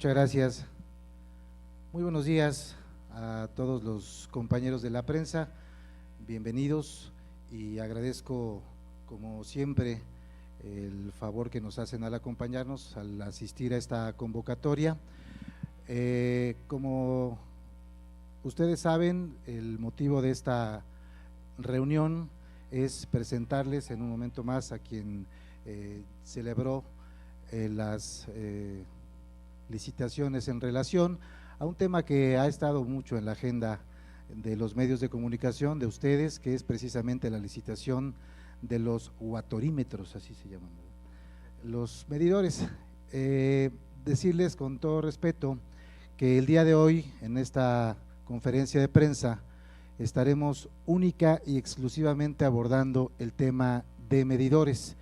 muchas gracias. Muy buenos días a todos los compañeros de la prensa, bienvenidos y agradezco como siempre el favor que nos hacen al acompañarnos, al asistir a esta convocatoria. Como ustedes saben, el motivo de esta reunión es presentarles en un momento más a quien celebró las licitaciones en relación a un tema que ha estado mucho en la agenda de los medios de comunicación de ustedes, que es precisamente la licitación de los watorímetros, así se llaman, ¿verdad? Los medidores. Decirles con todo respeto que el día de hoy en esta conferencia de prensa estaremos única y exclusivamente abordando el tema de medidores.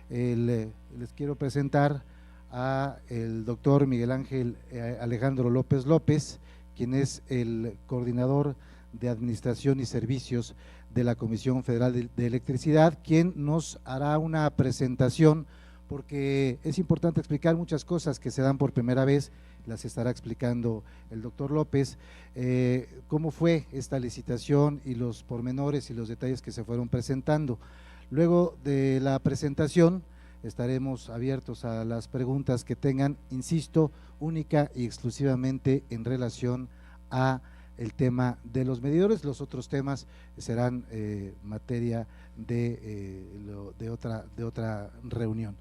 Les quiero presentar a el doctor Miguel Ángel Alejandro López López, quien es el coordinador de Administración y Servicios de la Comisión Federal de Electricidad, quien nos hará una presentación, porque es importante explicar muchas cosas que se dan por primera vez, las estará explicando el doctor López, cómo fue esta licitación y los pormenores y los detalles que se fueron presentando. Luego de la presentación estaremos abiertos a las preguntas que tengan, insisto, única y exclusivamente en relación a el tema de los medidores. Los otros temas serán materia de otra reunión.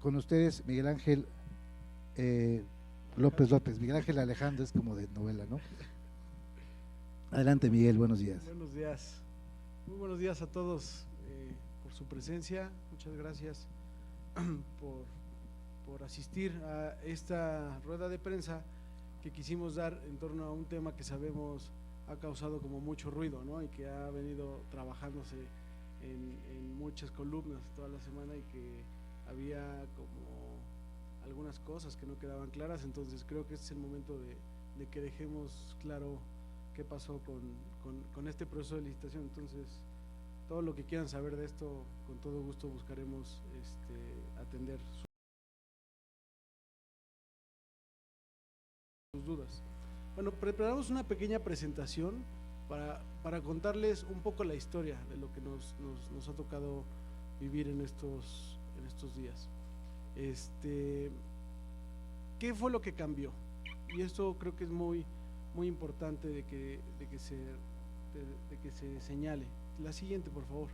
Con ustedes, Miguel Ángel López López. Miguel Ángel Alejandro es como de novela, ¿no? Adelante, Miguel, buenos días. Buenos días, muy buenos días a todos por su presencia. Muchas gracias por asistir a esta rueda de prensa que quisimos dar en torno a un tema que sabemos ha causado como mucho ruido, ¿no? Y que ha venido trabajándose en muchas columnas toda la semana y que había como algunas cosas que no quedaban claras. Entonces creo que este es el momento de que dejemos claro qué pasó con este proceso de licitación. Entonces todo lo que quieran saber de esto, con todo gusto buscaremos atender sus dudas. Bueno, preparamos una pequeña presentación para contarles un poco la historia de lo que nos ha tocado vivir en estos días. ¿Qué fue lo que cambió? Y esto creo que es muy importante de que se señale. La siguiente, por favor.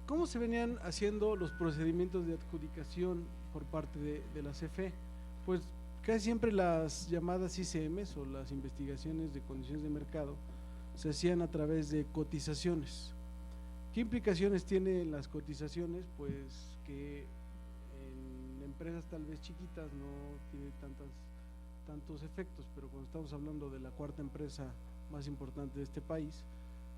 ¿Cómo se venían haciendo los procedimientos de adjudicación por parte de la CFE? Pues casi siempre las llamadas ICMs o las investigaciones de condiciones de mercado se hacían a través de cotizaciones. ¿Qué implicaciones tienen las cotizaciones? Pues que en empresas tal vez chiquitas no tiene tantos efectos, pero cuando estamos hablando de la cuarta empresa más importante de este país,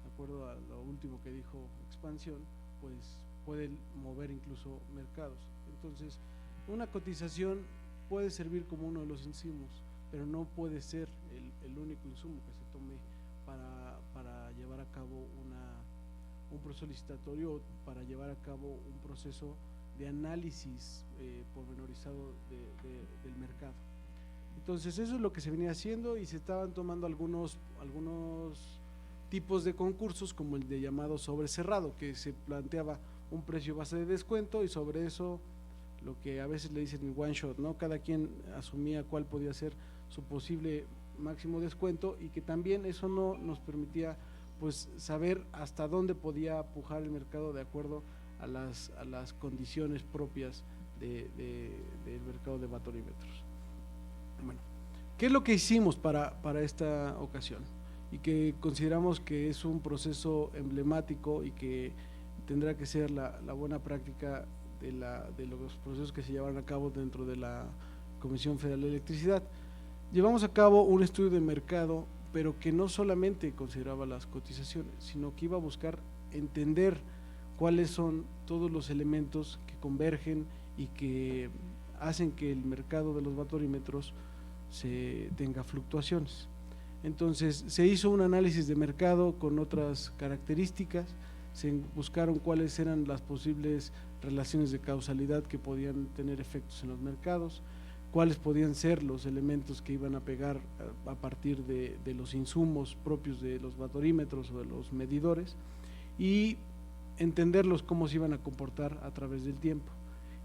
de acuerdo a lo último que dijo Expansión, pues pueden mover incluso mercados. Entonces, una cotización puede servir como uno de los insumos, pero no puede ser el único insumo que se tome para llevar a cabo un proceso licitatorio, para llevar a cabo un proceso de análisis pormenorizado del mercado. Entonces eso es lo que se venía haciendo y se estaban tomando algunos tipos de concursos, como el de llamado sobre cerrado, que se planteaba un precio base de descuento y sobre eso lo que a veces le dicen one shot, ¿no? Cada quien asumía cuál podía ser su posible máximo descuento y que también eso no nos permitía pues saber hasta dónde podía pujar el mercado de acuerdo a las condiciones propias del mercado de vatorímetros. Bueno, ¿qué es lo que hicimos para esta ocasión? Y que consideramos que es un proceso emblemático y que tendrá que ser la buena práctica de los procesos que se llevaron a cabo dentro de la Comisión Federal de Electricidad. Llevamos a cabo un estudio de mercado, pero que no solamente consideraba las cotizaciones, sino que iba a buscar entender cuáles son todos los elementos que convergen y que hacen que el mercado de los vatorímetros tenga fluctuaciones. Entonces se hizo un análisis de mercado con otras características, se buscaron cuáles eran las posibles relaciones de causalidad que podían tener efectos en los mercados, cuáles podían ser los elementos que iban a pegar a partir de los insumos propios de los batorímetros o de los medidores, y entenderlos cómo se iban a comportar a través del tiempo.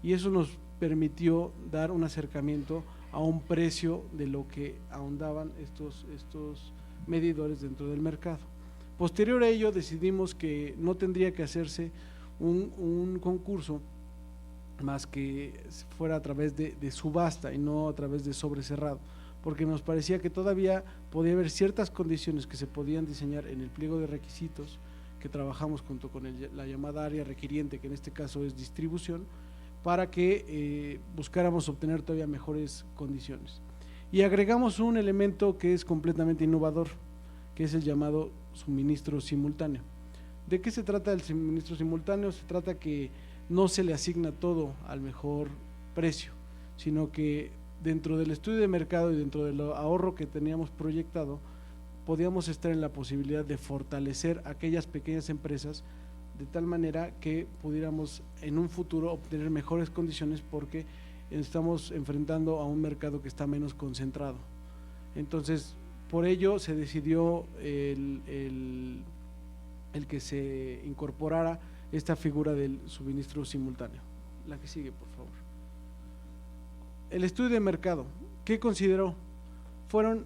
Y eso nos permitió dar un acercamiento a un precio de lo que ahondaban estos medidores dentro del mercado. Posterior a ello decidimos que no tendría que hacerse un concurso más que fuera a través de subasta y no a través de sobre cerrado, porque nos parecía que todavía podía haber ciertas condiciones que se podían diseñar en el pliego de requisitos que trabajamos junto con la llamada área requiriente, que en este caso es distribución, para que buscáramos obtener todavía mejores condiciones. Y agregamos un elemento que es completamente innovador, que es el llamado suministro simultáneo. ¿De qué se trata el suministro simultáneo? Se trata que no se le asigna todo al mejor precio, sino que dentro del estudio de mercado y dentro del ahorro que teníamos proyectado, podíamos estar en la posibilidad de fortalecer aquellas pequeñas empresas de tal manera que pudiéramos en un futuro obtener mejores condiciones, porque estamos enfrentando a un mercado que está menos concentrado. Entonces, por ello se decidió el que se incorporara esta figura del suministro simultáneo. La que sigue, por favor. El estudio de mercado, ¿qué consideró? Fueron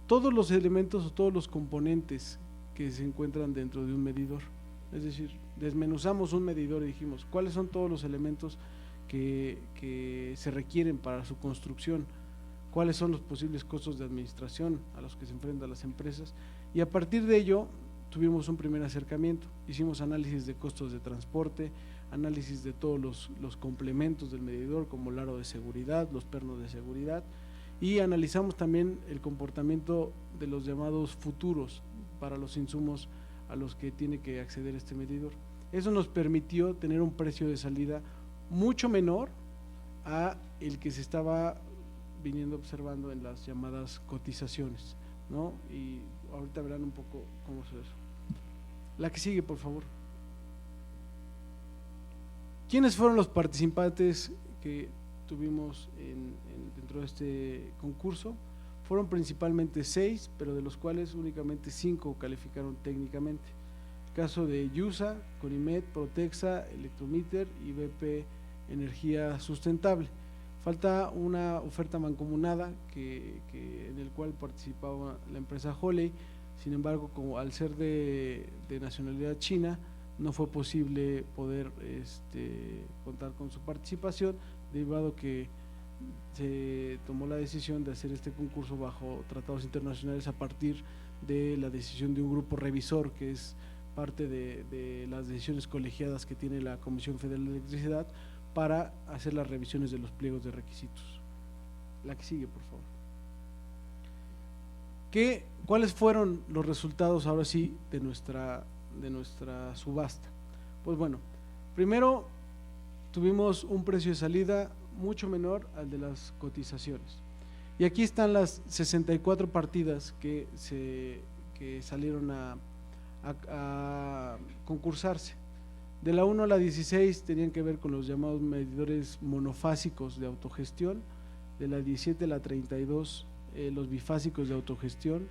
todos los elementos o todos los componentes que se encuentran dentro de un medidor. Es decir, desmenuzamos un medidor y dijimos cuáles son todos los elementos que se requieren para su construcción, cuáles son los posibles costos de administración a los que se enfrentan las empresas, y a partir de ello tuvimos un primer acercamiento. Hicimos análisis de costos de transporte, análisis de todos los complementos del medidor, como el aro de seguridad, los pernos de seguridad, y analizamos también el comportamiento de los llamados futuros para los insumos a los que tiene que acceder este medidor. Eso nos permitió tener un precio de salida mucho menor a el que se estaba viniendo observando en las llamadas cotizaciones, ¿no? Y ahorita verán un poco cómo es eso. La que sigue, por favor. ¿Quiénes fueron los participantes que tuvimos dentro de este concurso? Fueron principalmente 6, pero de los cuales únicamente 5 calificaron técnicamente. El caso de Yusa, Conimet, Protexa, Electrometer y BP Energía Sustentable. Falta una oferta mancomunada en el cual participaba la empresa Holley. Sin embargo, como al ser de nacionalidad china, no fue posible poder contar con su participación, derivado que se tomó la decisión de hacer este concurso bajo tratados internacionales a partir de la decisión de un grupo revisor, que es parte de las decisiones colegiadas que tiene la Comisión Federal de Electricidad para hacer las revisiones de los pliegos de requisitos. La que sigue, por favor. ¿Cuáles fueron los resultados ahora sí de nuestra subasta? Pues bueno, primero tuvimos un precio de salida mucho menor al de las cotizaciones. Y aquí están las 64 partidas que salieron a concursarse. De la 1 a la 16 tenían que ver con los llamados medidores monofásicos de autogestión, de la 17 a la 32 los bifásicos de autogestión,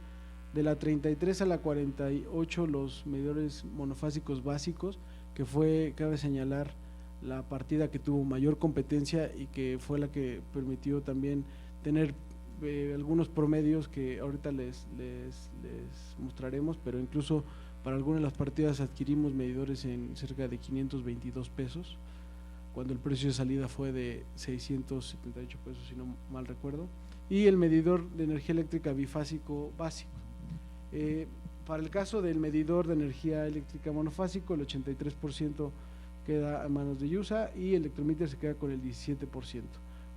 de la 33 a la 48 los medidores monofásicos básicos, que fue, cabe señalar, la partida que tuvo mayor competencia y que fue la que permitió también tener algunos promedios que ahorita les mostraremos, pero incluso para algunas de las partidas adquirimos medidores en cerca de 522 pesos, cuando el precio de salida fue de 678 pesos, si no mal recuerdo, y el medidor de energía eléctrica bifásico básico. Para el caso del medidor de energía eléctrica monofásico, el 83% queda a manos de Yusa y el Electrometer se queda con el 17%.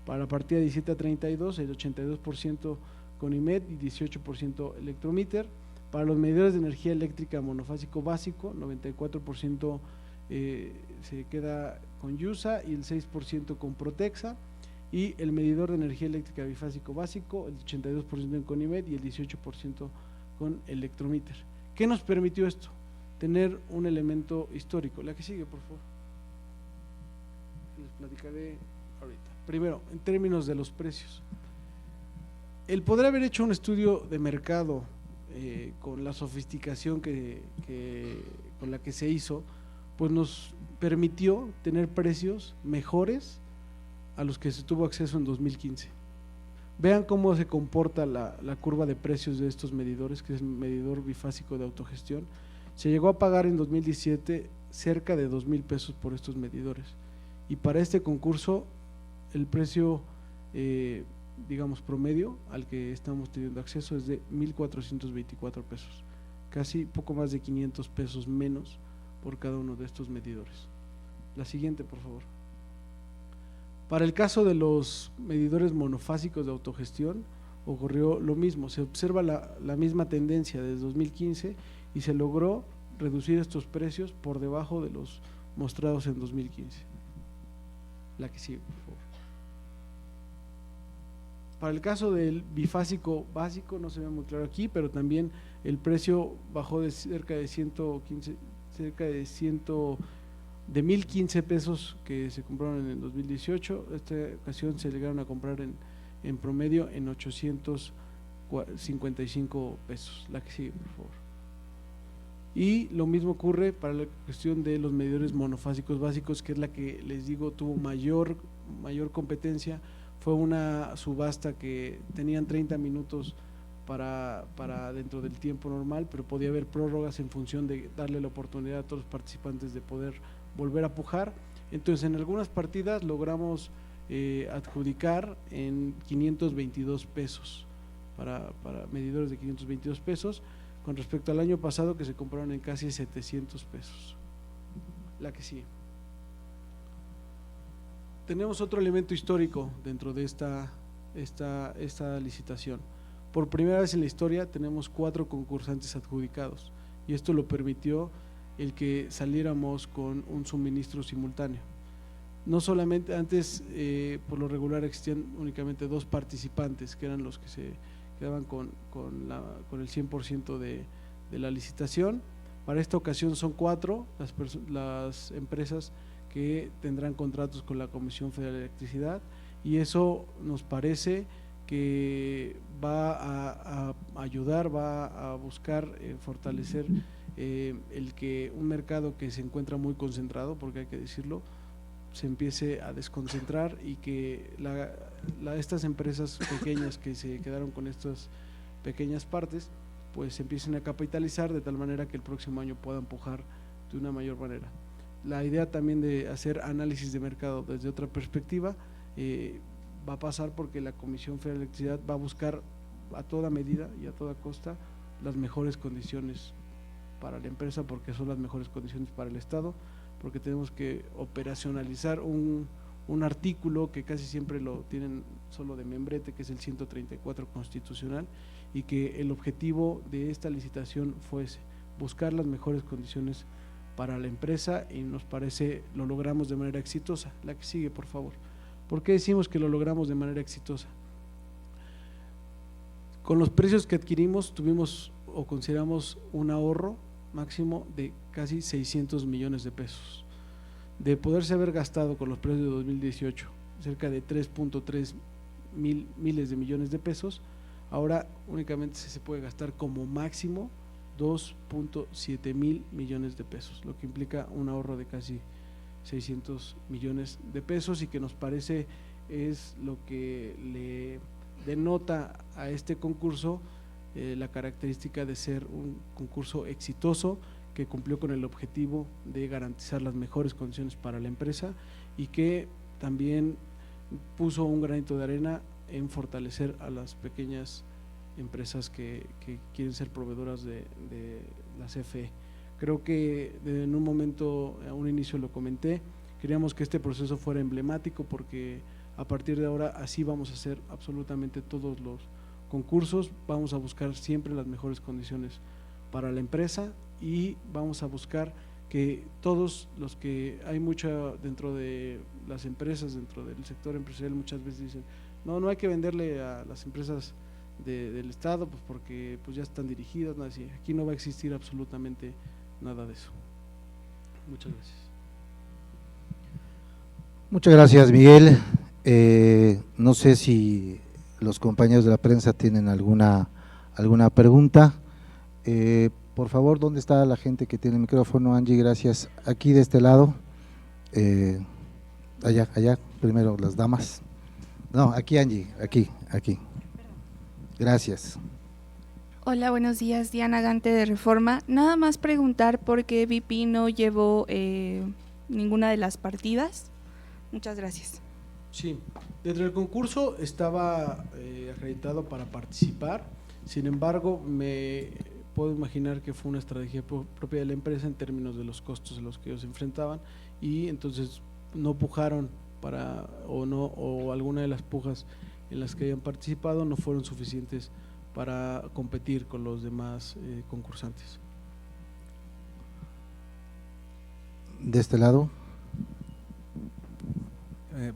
Para la partida 17 a 32, el 82% Conimet y 18% Electrometer. Para los medidores de energía eléctrica monofásico básico, 94% se queda con Yusa y el 6% con Protexa. Y el medidor de energía eléctrica bifásico básico, el 82% en Conimet y el 18% con Electrometer. ¿Qué nos permitió esto? tener un elemento histórico. La que sigue, por favor. Les platicaré ahorita. Primero, en términos de los precios. El poder haber hecho un estudio de mercado con la sofisticación con la que se hizo, pues nos permitió tener precios mejores a los que se tuvo acceso en 2015. Vean cómo se comporta la curva de precios de estos medidores, que es el medidor bifásico de autogestión. Se llegó a pagar en 2017 cerca de 2,000 pesos por estos medidores, y para este concurso el precio digamos promedio al que estamos teniendo acceso es de 1,424 pesos, casi poco más de 500 pesos menos por cada uno de estos medidores. La siguiente, por favor. Para el caso de los medidores monofásicos de autogestión ocurrió lo mismo, se observa la misma tendencia desde 2015 y se logró reducir estos precios por debajo de los mostrados en 2015. La que sigue, por favor. Para el caso del bifásico básico, no se ve muy claro aquí, pero también el precio bajó de cerca de 115, de 1,015 pesos que se compraron en el 2018. Esta ocasión se llegaron a comprar en promedio en 855 pesos. La que sigue, por favor. Y lo mismo ocurre para la cuestión de los medidores monofásicos básicos, que es la que les digo tuvo mayor competencia. Fue una subasta que tenían 30 minutos para dentro del tiempo normal, pero podía haber prórrogas en función de darle la oportunidad a todos los participantes de poder volver a pujar. Entonces en algunas partidas logramos adjudicar en 522 pesos para medidores de 522 pesos, con respecto al año pasado que se compraron en casi 700 pesos. La que sigue. Tenemos otro elemento histórico dentro de esta licitación. Por primera vez en la historia tenemos 4 concursantes adjudicados, y esto lo permitió el que saliéramos con un suministro simultáneo. No solamente antes, por lo regular existían únicamente 2 participantes, que eran los que se quedaban con el 100% de la licitación. Para esta ocasión son 4 las empresas que tendrán contratos con la Comisión Federal de Electricidad, y eso nos parece que va a ayudar, va a buscar fortalecer el que un mercado que se encuentra muy concentrado, porque hay que decirlo, se empiece a desconcentrar, y que estas empresas pequeñas que se quedaron con estas pequeñas partes pues se empiecen a capitalizar de tal manera que el próximo año puedan pujar de una mayor manera. La idea también de hacer análisis de mercado desde otra perspectiva va a pasar porque la Comisión Federal de Electricidad va a buscar a toda medida y a toda costa las mejores condiciones para la empresa, porque son las mejores condiciones para el Estado, porque tenemos que operacionalizar un artículo que casi siempre lo tienen solo de membrete, que es el 134 constitucional, y que el objetivo de esta licitación fue buscar las mejores condiciones para la empresa, y nos parece lo logramos de manera exitosa. La que sigue, por favor. ¿Por qué decimos que lo logramos de manera exitosa? Con los precios que adquirimos tuvimos o consideramos un ahorro máximo de casi 600 millones de pesos. De poderse haber gastado con los precios de 2018 cerca de 3.3 miles de millones de pesos, ahora únicamente se puede gastar como máximo 2.7 mil millones de pesos, lo que implica un ahorro de casi 600 millones de pesos, y que nos parece es lo que le denota a este concurso la característica de ser un concurso exitoso, que cumplió con el objetivo de garantizar las mejores condiciones para la empresa, y que también puso un granito de arena en fortalecer a las pequeñas empresas que quieren ser proveedoras de la CFE. Creo que en un momento, a un inicio lo comenté, queríamos que este proceso fuera emblemático, porque a partir de ahora así vamos a hacer absolutamente todos los concursos, vamos a buscar siempre las mejores condiciones para la empresa, y vamos a buscar que todos los que hay mucha dentro de las empresas, dentro del sector empresarial, muchas veces dicen no hay que venderle a las empresas del Estado, pues porque pues ya están dirigidas, ¿no? Así, aquí no va a existir absolutamente nada de eso. Muchas gracias. Muchas gracias, Miguel. No sé si los compañeros de la prensa tienen alguna pregunta. Por favor, ¿dónde está la gente que tiene el micrófono? Angie, gracias. Aquí de este lado. Allá, primero las damas. No, aquí Angie, aquí. Gracias. Hola, buenos días, Diana Gante de Reforma. Nada más preguntar por qué VIP no llevó ninguna de las partidas. Muchas gracias. Sí, dentro del concurso estaba acreditado para participar, sin embargo, me puedo imaginar que fue una estrategia propia de la empresa en términos de los costos a los que ellos se enfrentaban y entonces no pujaron o alguna de las pujas en las que hayan participado no fueron suficientes para competir con los demás concursantes. De este lado.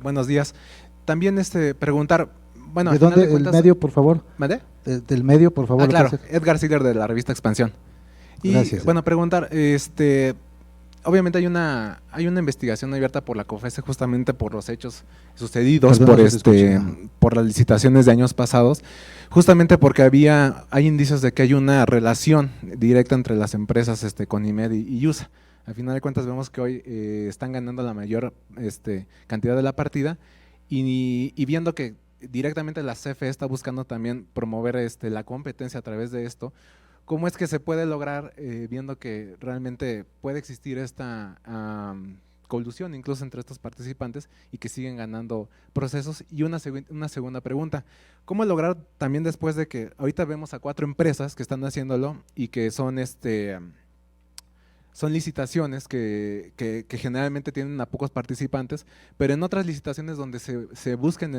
Buenos días. También preguntar, bueno, ¿De dónde? El medio, por favor. ¿Mande? Del medio, por favor. Claro, Edgar Siller de la revista Expansión. Y gracias. Bueno, preguntar, obviamente hay una investigación abierta por la COFESE justamente por los hechos sucedidos, por las licitaciones de años pasados, justamente porque hay indicios de que hay una relación directa entre las empresas Conimed y USA. Al final de cuentas vemos que hoy están ganando la mayor cantidad de la partida y viendo que directamente la CFE está buscando también promover la competencia a través de esto. ¿Cómo es que se puede lograr, viendo que realmente puede existir esta colusión incluso entre estos participantes y que siguen ganando procesos? Y una segunda pregunta, ¿cómo lograr también después de que ahorita vemos a 4 empresas que están haciéndolo y que son son licitaciones que generalmente tienen a pocos participantes, pero en otras licitaciones donde se busquen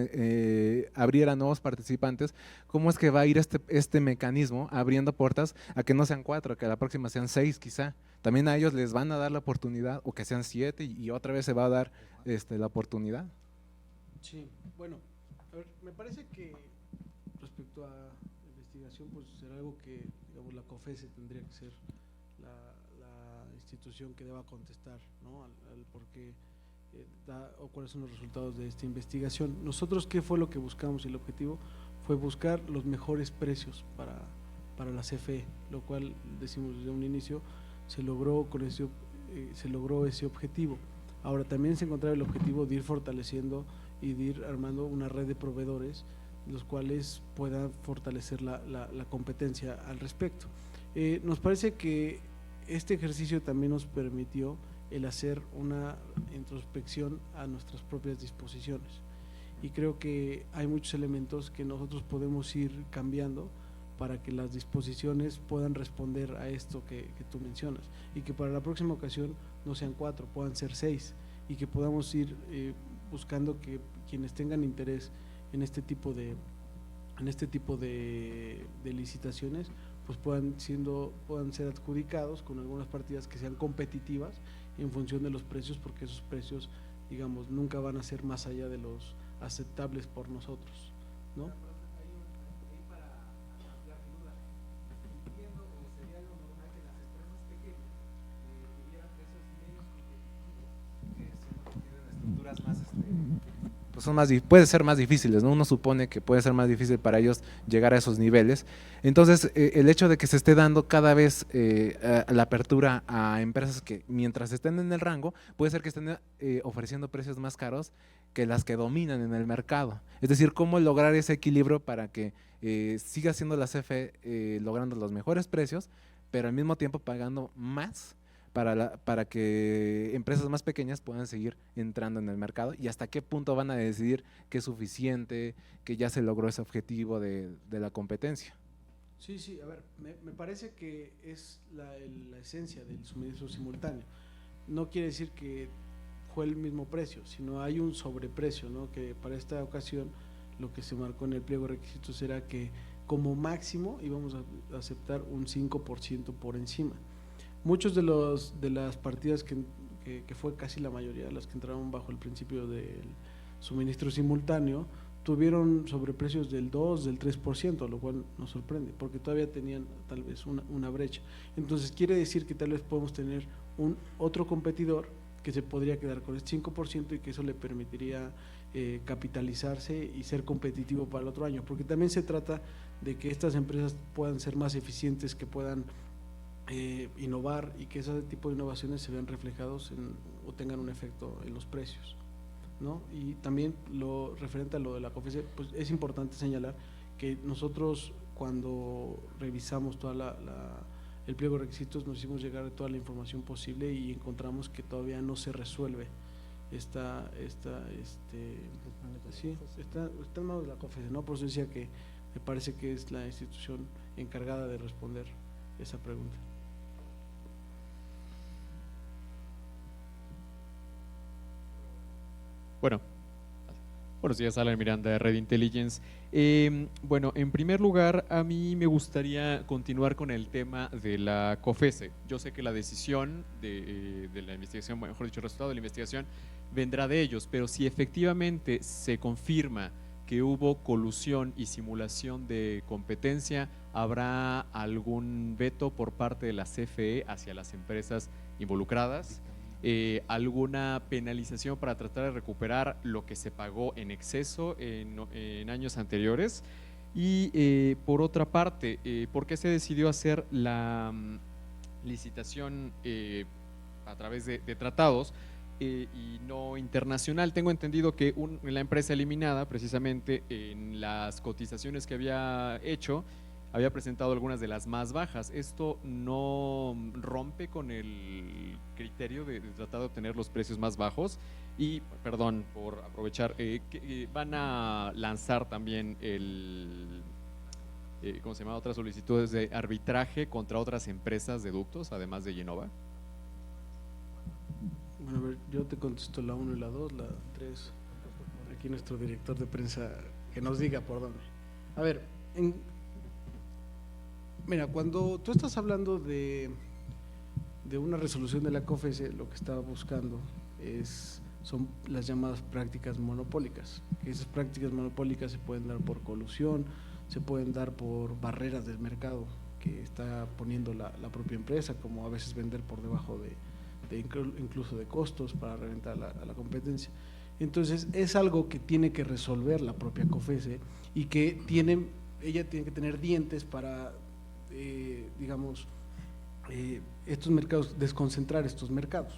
abrir a nuevos participantes, ¿cómo es que va a ir este mecanismo abriendo puertas a que no sean 4, que a la próxima sean 6 quizá? También a ellos les van a dar la oportunidad, o que sean 7 y otra vez se va a dar la oportunidad. Sí, bueno, a ver, me parece que respecto a la investigación, pues será algo que digamos, la COFESE tendría que ser la institución que deba contestar, ¿no? al por qué o cuáles son los resultados de esta investigación. Nosotros, ¿qué fue lo que buscamos? El objetivo fue buscar los mejores precios para la CFE, lo cual decimos desde un inicio se logró ese objetivo. Ahora también se encontraba el objetivo de ir fortaleciendo y de ir armando una red de proveedores los cuales puedan fortalecer la competencia al respecto. Nos parece que este ejercicio también nos permitió el hacer una introspección a nuestras propias disposiciones y creo que hay muchos elementos que nosotros podemos ir cambiando para que las disposiciones puedan responder a esto que tú mencionas y que para la próxima ocasión no sean 4, puedan ser 6 y que podamos ir buscando que quienes tengan interés en este tipo de licitaciones pues puedan ser adjudicados con algunas partidas que sean competitivas en función de los precios, porque esos precios, digamos, nunca van a ser más allá de los aceptables por nosotros, ¿no? Pues puede ser más difíciles, ¿no? Uno supone que puede ser más difícil para ellos llegar a esos niveles. Entonces, el hecho de que se esté dando cada vez la apertura a empresas que mientras estén en el rango, puede ser que estén ofreciendo precios más caros que las que dominan en el mercado. Es decir, cómo lograr ese equilibrio para que siga siendo la CFE logrando los mejores precios, pero al mismo tiempo pagando más para que empresas más pequeñas puedan seguir entrando en el mercado, y hasta qué punto van a decidir que es suficiente, que ya se logró ese objetivo de la competencia. Sí, a ver, me parece que es la esencia del suministro simultáneo. No quiere decir que fue el mismo precio, sino hay un sobreprecio, ¿no? Que para esta ocasión lo que se marcó en el pliego de requisitos era que como máximo íbamos a aceptar un 5% por encima. Muchos de las partidas que fue casi la mayoría de las que entraron bajo el principio del suministro simultáneo, tuvieron sobreprecios del 2, del 3%, lo cual nos sorprende, porque todavía tenían tal vez una brecha. Entonces quiere decir que tal vez podemos tener otro competidor que se podría quedar con el 5% y que eso le permitiría capitalizarse y ser competitivo para el otro año, porque también se trata de que estas empresas puedan ser más eficientes, que puedan innovar y que ese tipo de innovaciones se vean reflejados o tengan un efecto en los precios, ¿no? Y también lo referente a lo de la COFECE, pues es importante señalar que nosotros cuando revisamos toda el pliego de requisitos nos hicimos llegar toda la información posible y encontramos que todavía no se resuelve está en manos de la COFECE, ¿no? Por eso decía que me parece que es la institución encargada de responder esa pregunta. Bueno, buenos días, Alan Miranda de Red Intelligence. Bueno, en primer lugar, a mí me gustaría continuar con el tema de la COFECE. Yo sé que la decisión de la investigación, mejor dicho, el resultado de la investigación vendrá de ellos, pero si efectivamente se confirma que hubo colusión y simulación de competencia, ¿habrá algún veto por parte de la CFE hacia las empresas involucradas? ¿Alguna penalización para tratar de recuperar lo que se pagó en exceso en años anteriores? Y por otra parte, ¿por qué se decidió hacer la licitación a través de tratados y no internacional? Tengo entendido que la empresa eliminada, precisamente en las cotizaciones que había hecho, había presentado algunas de las más bajas. ¿Esto no rompe con el criterio de tratar de obtener los precios más bajos? Y, perdón por aprovechar, ¿van a lanzar también ¿cómo se llama? Otras solicitudes de arbitraje contra otras empresas de ductos, además de Yenova? Bueno, a ver, yo te contesto la 1 y la 2, la 3. Aquí nuestro director de prensa que nos diga por dónde. A ver, mira, cuando tú estás hablando de una resolución de la COFECE, lo que está buscando son las llamadas prácticas monopólicas. Esas prácticas monopólicas se pueden dar por colusión, se pueden dar por barreras del mercado que está poniendo la propia empresa, como a veces vender por debajo incluso de costos para reventar a la competencia. Entonces es algo que tiene que resolver la propia COFECE y que ella tiene que tener dientes para estos mercados, desconcentrar estos mercados.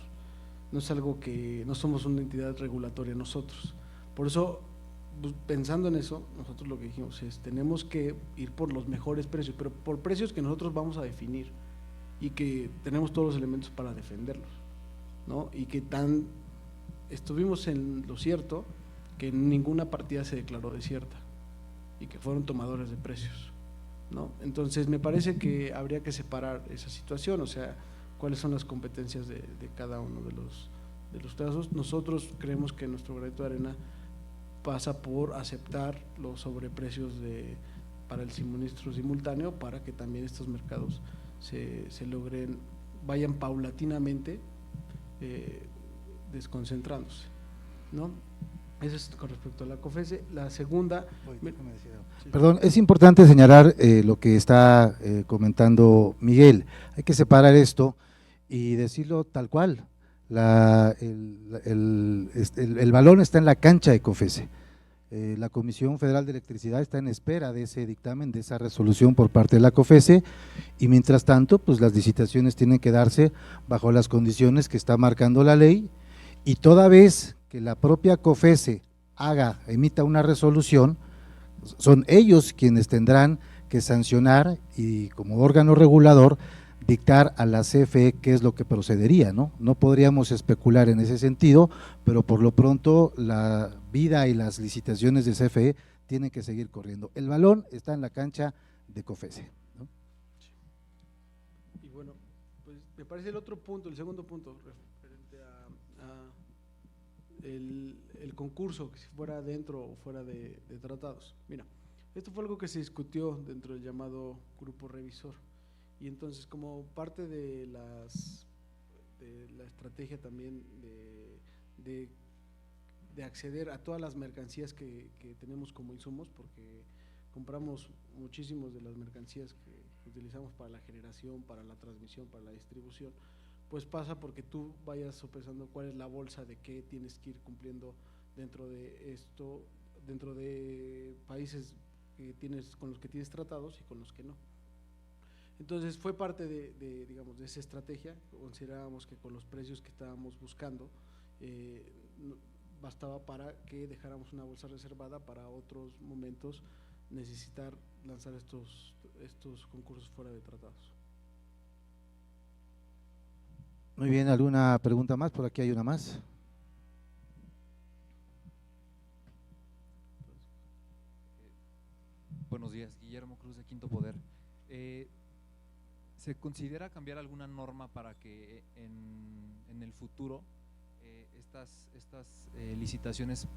No es algo que, no somos una entidad regulatoria nosotros. Por eso, pensando en eso, nosotros lo que dijimos es, tenemos que ir por los mejores precios, pero por precios que nosotros vamos a definir y que tenemos todos los elementos para defenderlos, ¿no? Y que estuvimos en lo cierto que ninguna partida se declaró desierta y que fueron tomadores de precios, ¿no? Entonces me parece que habría que separar esa situación, o sea, cuáles son las competencias de cada uno de los casos. Nosotros creemos que nuestro granito de arena pasa por aceptar los sobreprecios para el suministro simultáneo, para que también estos mercados se logren, vayan paulatinamente desconcentrándose, ¿no? Eso es con respecto a la COFECE. La segunda… Perdón, es importante señalar lo que está comentando Miguel. Hay que separar esto y decirlo tal cual. El balón está en la cancha de COFECE. La Comisión Federal de Electricidad está en espera de ese dictamen, de esa resolución por parte de la COFECE, y mientras tanto, pues las licitaciones tienen que darse bajo las condiciones que está marcando la ley, y toda vez que la propia COFECE emita una resolución, son ellos quienes tendrán que sancionar y como órgano regulador dictar a la CFE qué es lo que procedería, ¿no? No podríamos especular en ese sentido, pero por lo pronto la vida y las licitaciones de CFE tienen que seguir corriendo. El balón está en la cancha de COFECE, ¿no? Y bueno, pues me parece el segundo punto, referente a el concurso, que si fuera dentro o fuera de tratados. Mira, esto fue algo que se discutió dentro del llamado grupo revisor, y entonces como parte de la estrategia también de de acceder a todas las mercancías que tenemos como insumos, porque compramos muchísimos de las mercancías que utilizamos para la generación, para la transmisión, para la distribución, pues pasa porque tú vayas sopesando cuál es la bolsa de qué tienes que ir cumpliendo dentro de esto, dentro de países que tienes, con los que tienes tratados y con los que no. Entonces fue parte digamos, de esa estrategia. Considerábamos que con los precios que estábamos buscando bastaba para que dejáramos una bolsa reservada para otros momentos necesitar lanzar estos concursos fuera de tratados. Muy bien, ¿alguna pregunta más? Por aquí hay una más. Buenos días, Guillermo Cruz de Quinto Poder. ¿Se considera cambiar alguna norma para que en el futuro estas licitaciones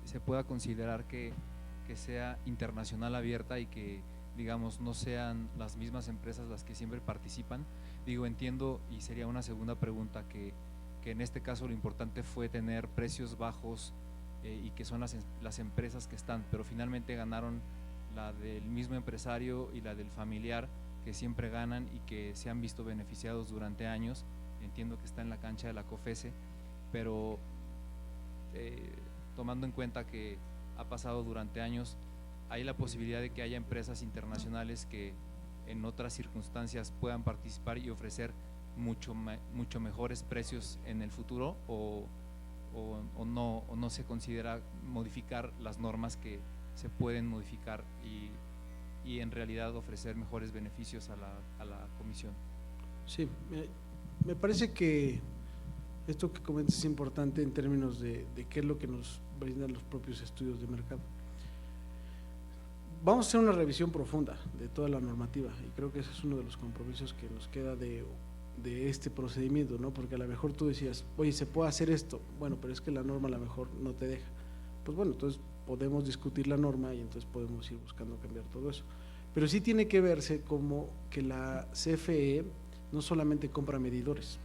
se pueda considerar que sea internacional abierta y que, digamos, no sean las mismas empresas las que siempre participan? Digo, entiendo, y sería una segunda pregunta, que en este caso lo importante fue tener precios bajos y que son las empresas que están, pero finalmente ganaron la del mismo empresario y la del familiar, que siempre ganan y que se han visto beneficiados durante años. Entiendo que está en la cancha de la COFECE, pero tomando en cuenta que ha pasado durante años, hay la posibilidad de que haya empresas internacionales que en otras circunstancias puedan participar y ofrecer mucho mejores precios en el futuro, o no se considera modificar las normas que se pueden modificar y en realidad ofrecer mejores beneficios a la comisión. Sí, me parece que esto que comentas es importante en términos de qué es lo que nos brindan los propios estudios de mercado. Vamos a hacer una revisión profunda de toda la normativa y creo que ese es uno de los compromisos que nos queda de este procedimiento, ¿no? Porque a lo mejor tú decías, oye, ¿se puede hacer esto? Bueno, pero es que la norma a lo mejor no te deja. Pues bueno, entonces podemos discutir la norma y entonces podemos ir buscando cambiar todo eso. Pero sí tiene que verse como que la CFE no solamente compra medidores,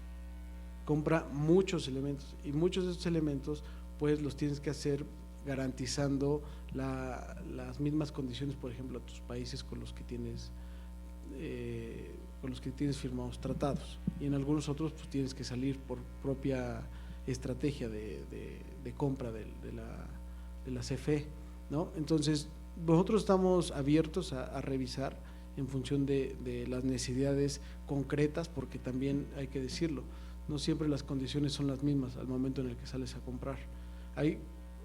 compra muchos elementos y muchos de estos elementos pues los tienes que hacer garantizando las mismas condiciones, por ejemplo, a tus países con los que tienes firmados tratados, y en algunos otros pues tienes que salir por propia estrategia de compra de la CFE, ¿no? Entonces nosotros estamos abiertos a revisar en función de las necesidades concretas, porque también hay que decirlo, no siempre las condiciones son las mismas al momento en el que sales a comprar. Hay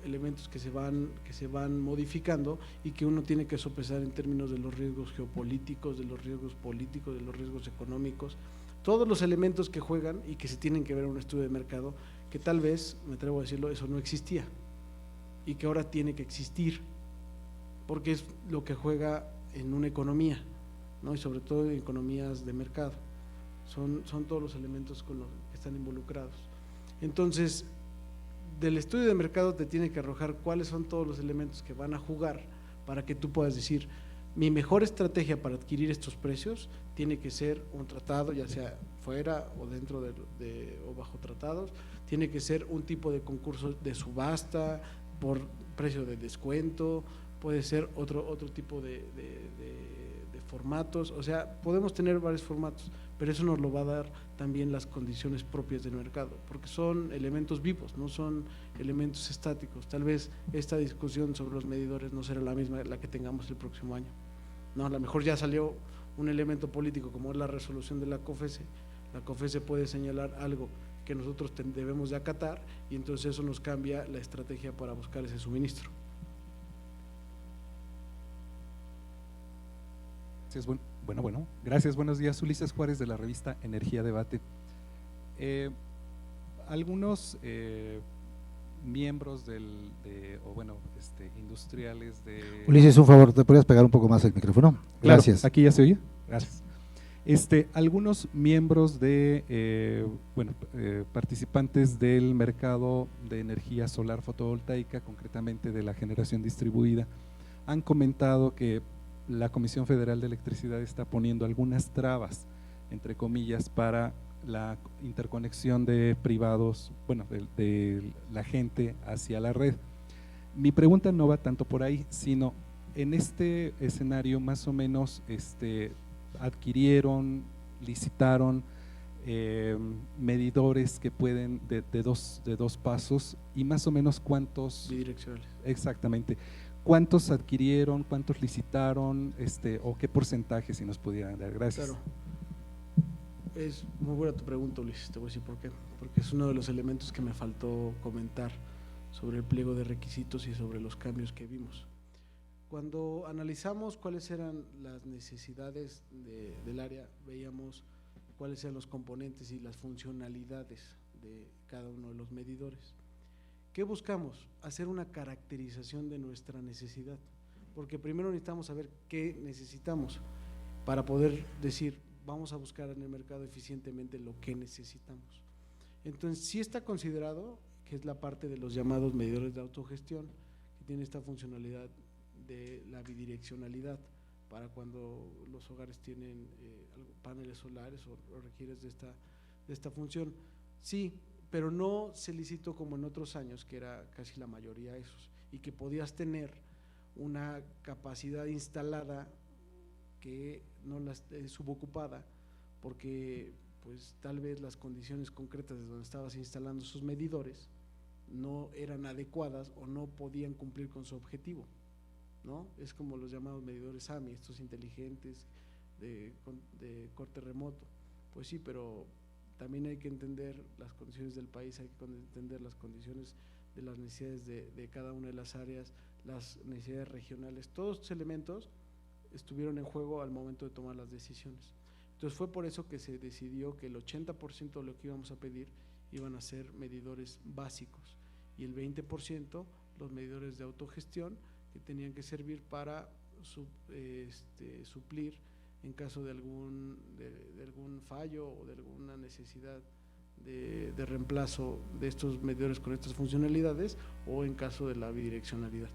elementos que se van modificando y que uno tiene que sopesar en términos de los riesgos geopolíticos, de los riesgos políticos, de los riesgos económicos, todos los elementos que juegan y que se tienen que ver en un estudio de mercado, que tal vez, me atrevo a decirlo, eso no existía y que ahora tiene que existir, porque es lo que juega en una economía, ¿no? Y sobre todo en economías de mercado, son todos los elementos con los que están involucrados. Entonces, del estudio de mercado te tiene que arrojar cuáles son todos los elementos que van a jugar para que tú puedas decir, mi mejor estrategia para adquirir estos precios tiene que ser un tratado, ya sea fuera o dentro o bajo tratados, tiene que ser un tipo de concurso de subasta por precio de descuento, puede ser otro tipo de formatos, o sea, podemos tener varios formatos, pero eso nos lo va a dar también las condiciones propias del mercado, porque son elementos vivos, no son elementos estáticos. Tal vez esta discusión sobre los medidores no será la misma la que tengamos el próximo año, ¿no? A lo mejor ya salió un elemento político como es la resolución de la COFECE. La COFECE puede señalar algo que nosotros debemos de acatar y entonces eso nos cambia la estrategia para buscar ese suministro. Bueno, gracias, buenos días. Ulises Juárez, de la revista Energía Debate. Algunos miembros industriales de… Ulises, un favor, ¿te podrías pegar un poco más el micrófono? Gracias. Claro, ¿aquí ya se oye? Gracias. Algunos miembros de, participantes del mercado de energía solar fotovoltaica, concretamente de la generación distribuida, han comentado que la Comisión Federal de Electricidad está poniendo algunas trabas, entre comillas, para la interconexión de privados, bueno, de la gente hacia la red. Mi pregunta no va tanto por ahí, sino en este escenario más o menos adquirieron, licitaron medidores que pueden de dos pasos, y más o menos cuántos bidireccionales. Exactamente. ¿Cuántos adquirieron, cuántos licitaron, o qué porcentaje, si nos pudieran dar? Gracias. Claro. Es muy buena tu pregunta, Ulises, te voy a decir por qué. Porque es uno de los elementos que me faltó comentar sobre el pliego de requisitos y sobre los cambios que vimos. Cuando analizamos cuáles eran las necesidades del área, veíamos cuáles eran los componentes y las funcionalidades de cada uno de los medidores. ¿Qué buscamos? Hacer una caracterización de nuestra necesidad, porque primero necesitamos saber qué necesitamos para poder decir, vamos a buscar en el mercado eficientemente lo que necesitamos. Entonces, sí está considerado, que es la parte de los llamados medidores de autogestión, que tiene esta funcionalidad de la bidireccionalidad para cuando los hogares tienen paneles solares o requieres de esta función. Sí, pero no se licitó como en otros años, que era casi la mayoría esos, y que podías tener una capacidad instalada que no la subocupada, porque pues tal vez las condiciones concretas de donde estabas instalando sus medidores no eran adecuadas o no podían cumplir con su objetivo, ¿no? Es como los llamados medidores AMI, estos inteligentes de corte remoto. Pues sí, pero también hay que entender las condiciones del país, hay que entender las condiciones de las necesidades de cada una de las áreas, las necesidades regionales. Todos estos elementos estuvieron en juego al momento de tomar las decisiones. Entonces fue por eso que se decidió que el 80% de lo que íbamos a pedir iban a ser medidores básicos y el 20% los medidores de autogestión, que tenían que servir para suplir en caso de algún fallo o de alguna necesidad de reemplazo de estos medidores con estas funcionalidades, o en caso de la bidireccionalidad.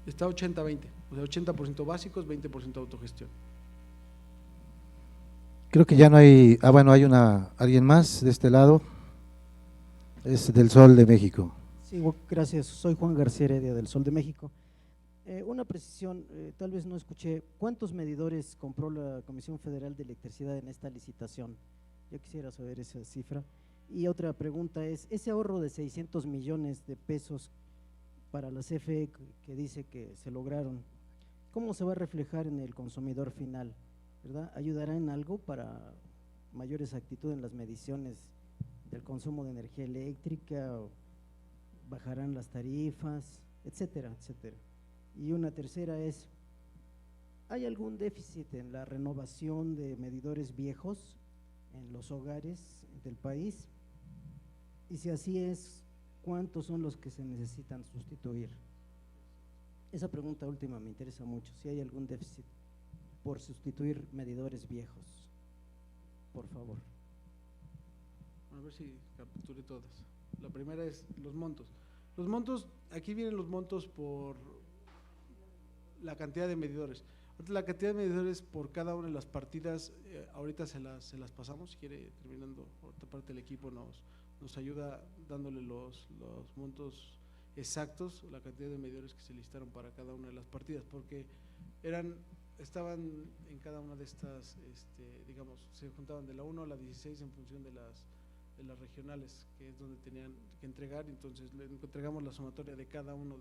Está 80-20, o sea, 80% básicos, 20% autogestión. Creo que ya no hay, bueno, hay alguien más de este lado, es del Sol de México. Sí, gracias, soy Juan García Heredia del Sol de México. Una precisión, tal vez no escuché, ¿cuántos medidores compró la Comisión Federal de Electricidad en esta licitación? Yo quisiera saber esa cifra. Y otra pregunta es, ese ahorro de 600 millones de pesos para la CFE que dice que se lograron, ¿cómo se va a reflejar en el consumidor final? ¿Verdad? ¿Ayudará en algo para mayor exactitud en las mediciones del consumo de energía eléctrica? ¿O bajarán las tarifas? Etcétera, etcétera. Y una tercera es, ¿hay algún déficit en la renovación de medidores viejos en los hogares del país? Y si así es, ¿cuántos son los que se necesitan sustituir? Esa pregunta última me interesa mucho, si hay algún déficit por sustituir medidores viejos, por favor. A ver si capturé todas. La primera es los montos. Los montos, aquí vienen los montos por la cantidad de medidores. La cantidad de medidores por cada una de las partidas, ahorita se las pasamos, si quiere, terminando, otra parte del equipo nos ayuda dándole los montos exactos, la cantidad de medidores que se listaron para cada una de las partidas, porque estaban en cada una de estas, digamos, se juntaban de la 1 a la 16 en función de las regionales, que es donde tenían que entregar, entonces le entregamos la sumatoria de cada uno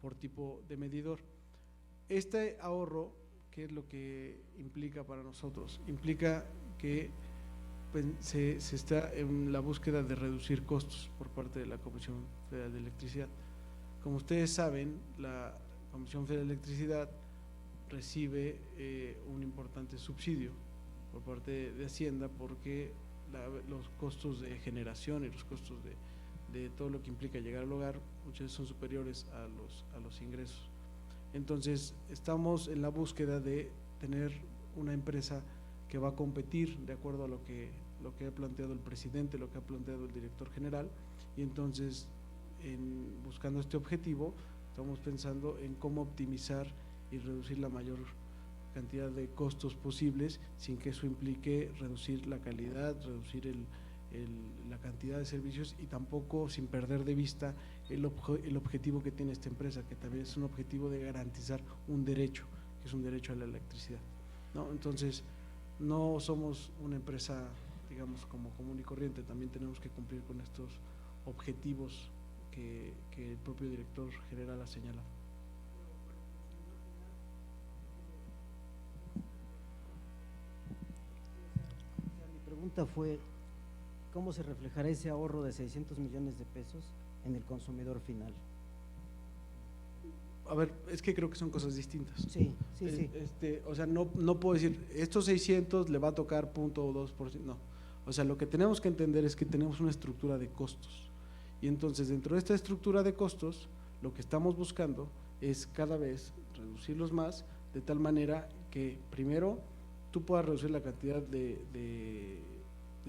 por tipo de medidor. Este ahorro, ¿qué es lo que implica para nosotros? Implica que pues, se está en la búsqueda de reducir costos por parte de la Comisión Federal de Electricidad. Como ustedes saben, la Comisión Federal de Electricidad recibe un importante subsidio por parte de Hacienda, porque los costos de generación y los costos de todo lo que implica llegar al hogar muchas veces son superiores a los ingresos. Entonces estamos en la búsqueda de tener una empresa que va a competir de acuerdo a lo que ha planteado el presidente, lo que ha planteado el director general, y entonces buscando este objetivo estamos pensando en cómo optimizar y reducir la mayor cantidad de costos posibles sin que eso implique reducir la calidad, reducir la cantidad de servicios y tampoco sin perder de vista el objetivo que tiene esta empresa, que también es un objetivo de garantizar un derecho, que es un derecho a la electricidad, ¿no? Entonces, no somos una empresa, digamos, como común y corriente, también tenemos que cumplir con estos objetivos que el propio director general ha señalado. Mi pregunta fue, ¿cómo se reflejará ese ahorro de 600 millones de pesos en el consumidor final? A ver, es que creo que son cosas distintas. Sí. O sea, no puedo decir, estos 600 le va a tocar 0.2%, no. O sea, lo que tenemos que entender es que tenemos una estructura de costos. Y entonces, dentro de esta estructura de costos, lo que estamos buscando es cada vez reducirlos más, de tal manera que, primero, tú puedas reducir la cantidad del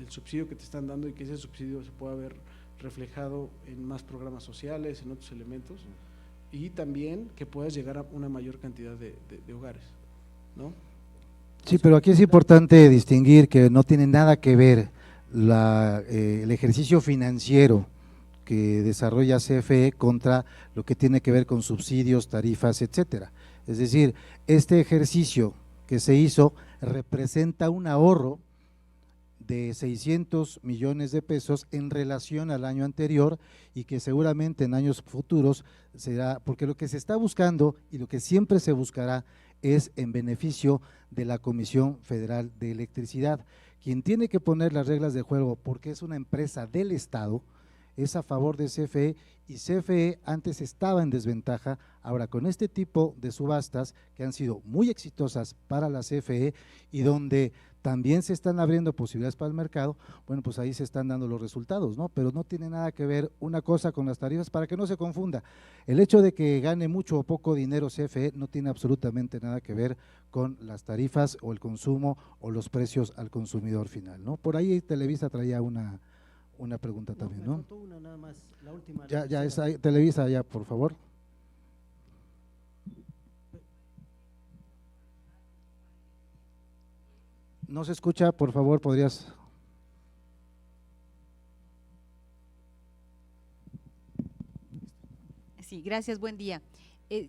subsidio que te están dando y que ese subsidio se pueda ver reflejado en más programas sociales, en otros elementos, y también que puedas llegar a una mayor cantidad de hogares, ¿no? Sí, pero aquí es importante distinguir que no tiene nada que ver el ejercicio financiero que desarrolla CFE contra lo que tiene que ver con subsidios, tarifas, etcétera. Es decir, este ejercicio que se hizo representa un ahorro de 600 millones de pesos en relación al año anterior y que seguramente en años futuros será, porque lo que se está buscando y lo que siempre se buscará es en beneficio de la Comisión Federal de Electricidad. Quien tiene que poner las reglas de juego, porque es una empresa del Estado, es a favor de CFE, y CFE antes estaba en desventaja. Ahora, con este tipo de subastas que han sido muy exitosas para la CFE y donde también se están abriendo posibilidades para el mercado, bueno, pues ahí se están dando los resultados, ¿no? Pero no tiene nada que ver una cosa con las tarifas, para que no se confunda. El hecho de que gane mucho o poco dinero CFE no tiene absolutamente nada que ver con las tarifas o el consumo o los precios al consumidor final, ¿no? Por ahí Televisa traía una pregunta también, ¿no? Me faltó una nada más, la última. Ya es ahí, Televisa, ya, por favor. No se escucha, por favor, podrías. Sí, gracias, buen día.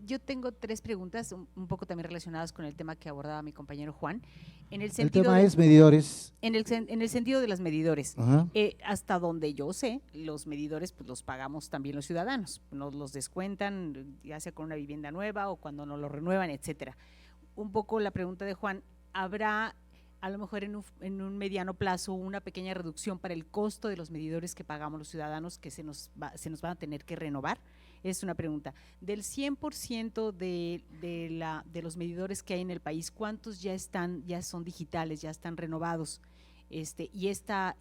Yo tengo 3 preguntas, un poco también relacionadas con el tema que abordaba mi compañero Juan. En el tema es medidores. En el sentido de los medidores. Ajá. Hasta donde yo sé, los medidores pues los pagamos también los ciudadanos, nos los descuentan ya sea con una vivienda nueva o cuando no lo renuevan, etcétera. Un poco la pregunta de Juan, ¿habrá a lo mejor en un mediano plazo una pequeña reducción para el costo de los medidores que pagamos los ciudadanos que se nos van a tener que renovar? Es una pregunta. Del 100% de los medidores que hay en el país, ¿cuántos ya son digitales, ya están renovados? Y esta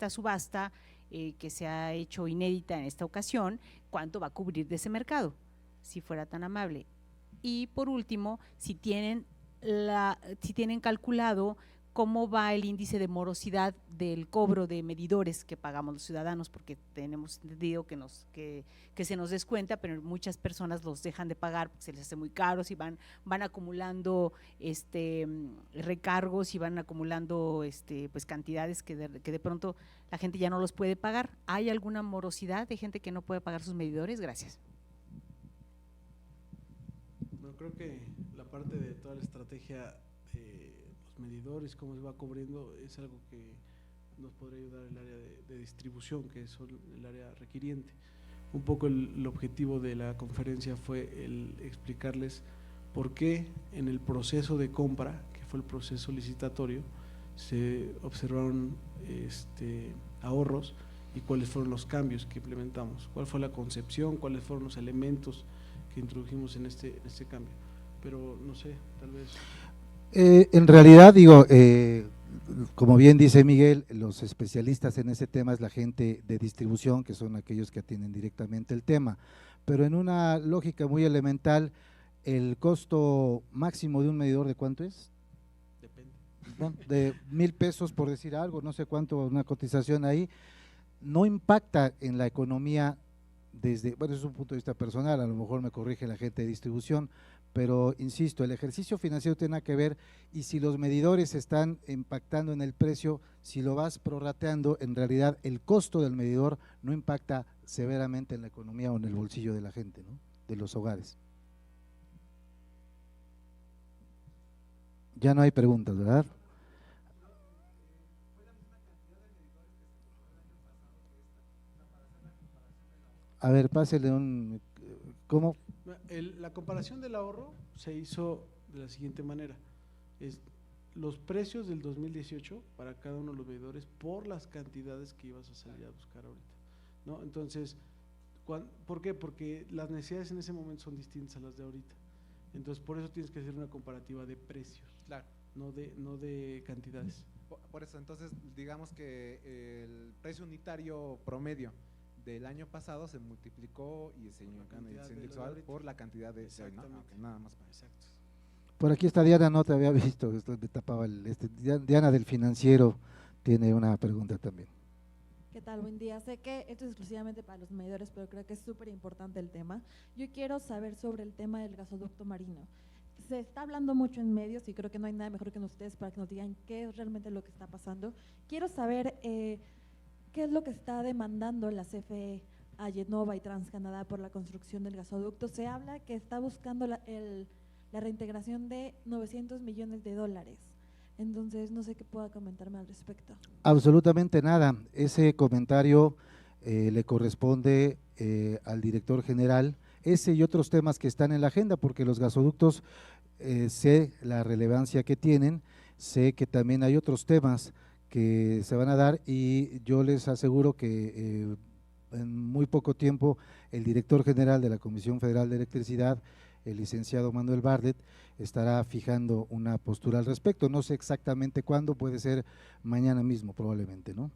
subasta que se ha hecho inédita en esta ocasión, ¿cuánto va a cubrir de ese mercado? Si fuera tan amable. Y por último, si tienen calculado cómo va el índice de morosidad del cobro de medidores que pagamos los ciudadanos, porque tenemos entendido que se nos descuenta, pero muchas personas los dejan de pagar porque se les hace muy caros y van acumulando recargos y van acumulando pues cantidades que de pronto la gente ya no los puede pagar. ¿Hay alguna morosidad de gente que no puede pagar sus medidores? Gracias. Bueno, creo que la parte de toda la estrategia medidores, cómo se va cubriendo, es algo que nos podría ayudar el área de distribución, que es el área requiriente. Un poco el objetivo de la conferencia fue el explicarles por qué en el proceso de compra, que fue el proceso licitatorio, se observaron ahorros y cuáles fueron los cambios que implementamos, cuál fue la concepción, cuáles fueron los elementos que introdujimos en este cambio. Pero no sé, tal vez… En realidad, digo, como bien dice Miguel, los especialistas en ese tema es la gente de distribución, que son aquellos que atienden directamente el tema, pero en una lógica muy elemental, el costo máximo de un medidor, ¿de cuánto es? Depende. Bueno, de 1,000 pesos por decir algo, no sé cuánto, una cotización ahí, no impacta en la economía desde, bueno, es un punto de vista personal, a lo mejor me corrige la gente de distribución, pero insisto, el ejercicio financiero tiene que ver y si los medidores están impactando en el precio, si lo vas prorrateando, en realidad el costo del medidor no impacta severamente en la economía o en el bolsillo de la gente, ¿no? De los hogares. Ya no hay preguntas, ¿verdad? A ver, pásele un… ¿Cómo? La comparación del ahorro se hizo de la siguiente manera. Los precios del 2018 para cada uno de los medidores por las cantidades que ibas a salir a buscar ahorita, ¿no? Entonces, ¿por qué? Porque las necesidades en ese momento son distintas a las de ahorita. Entonces, por eso tienes que hacer una comparativa de precios, Claro. no de cantidades. Por eso, entonces, digamos que el precio unitario promedio del año pasado se multiplicó y se indexó por la cantidad de hoy, ¿no? Okay, nada más para eso. Exacto. Por aquí está Diana, no te había visto, esto me tapaba Diana del Financiero tiene una pregunta también. ¿Qué tal? Buen día. Sé que esto es exclusivamente para los medidores, pero creo que es súper importante el tema. Yo quiero saber sobre el tema del gasoducto marino. Se está hablando mucho en medios y creo que no hay nada mejor que ustedes para que nos digan qué es realmente lo que está pasando. Quiero saber qué es lo que está demandando la CFE a Genova y TransCanadá por la construcción del gasoducto. Se habla que está buscando la reintegración de $900 millones. Entonces, no sé qué pueda comentarme al respecto. Absolutamente nada. Ese comentario le corresponde al director general. Ese y otros temas que están en la agenda, porque los gasoductos sé la relevancia que tienen, sé que también hay otros temas que se van a dar y yo les aseguro que en muy poco tiempo el director general de la Comisión Federal de Electricidad, el licenciado Manuel Bardet, estará fijando una postura al respecto. No sé exactamente cuándo, puede ser mañana mismo probablemente, ¿no?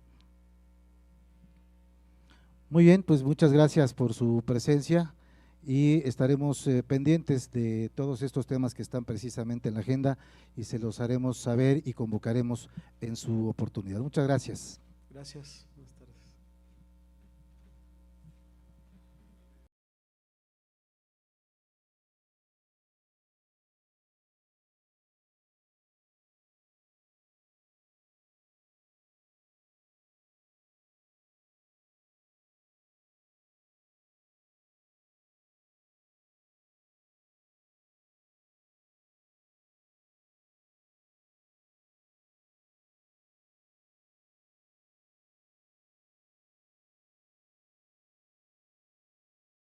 Muy bien, pues muchas gracias por su presencia y estaremos pendientes de todos estos temas que están precisamente en la agenda y se los haremos saber y convocaremos en su oportunidad. Muchas gracias. Gracias.